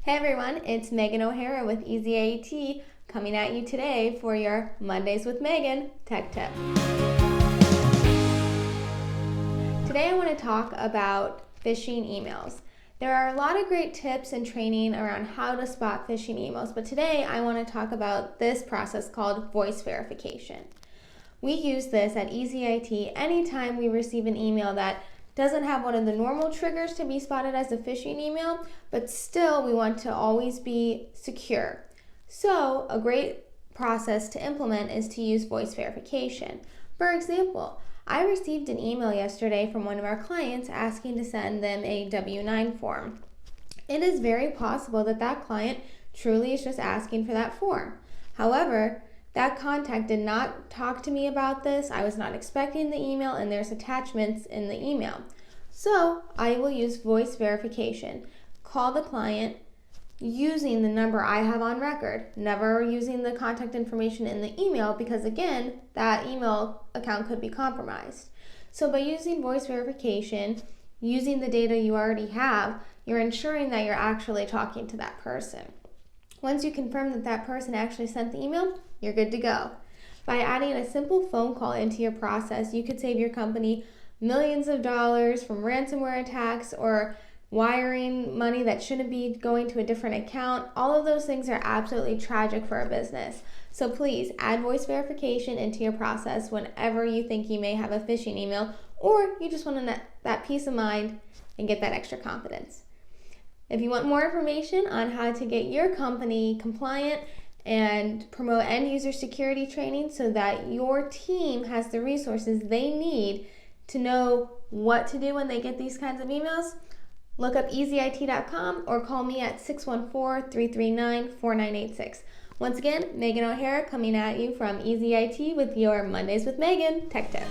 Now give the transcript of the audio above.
Hey everyone, it's Megan O'Hara with EasyIT coming at you today for your Mondays with Megan Tech Tip. Today I want to talk about phishing emails. There are a lot of great tips and training around how to spot phishing emails, but today I want to talk about this process called voice verification. We use this at EasyIT anytime we receive an email that doesn't have one of the normal triggers to be spotted as a phishing email, but still we want to always be secure. So a great process to implement is to use voice verification. For example, I received an email yesterday from one of our clients asking to send them a W-9 form. It is very possible that that client truly is just asking for that form. However, that contact did not talk to me about this. I was not expecting the email, and there's attachments in the email. So I will use voice verification. Call the client using the number I have on record, never using the contact information in the email because, again, that email account could be compromised. So by using voice verification, using the data you already have, you're ensuring that you're actually talking to that person. Once you confirm that that person actually sent the email, you're good to go. By adding a simple phone call into your process, you could save your company millions of dollars from ransomware attacks or wiring money that shouldn't be going to a different account. All of those things are absolutely tragic for a business. So please add voice verification into your process whenever you think you may have a phishing email or you just want that peace of mind and get that extra confidence. If you want more information on how to get your company compliant and promote end user security training so that your team has the resources they need to know what to do when they get these kinds of emails, look up EasyIT.com or call me at 614-339-4986. Once again, Megan O'Hara coming at you from EasyIT with your Mondays with Megan Tech Tip.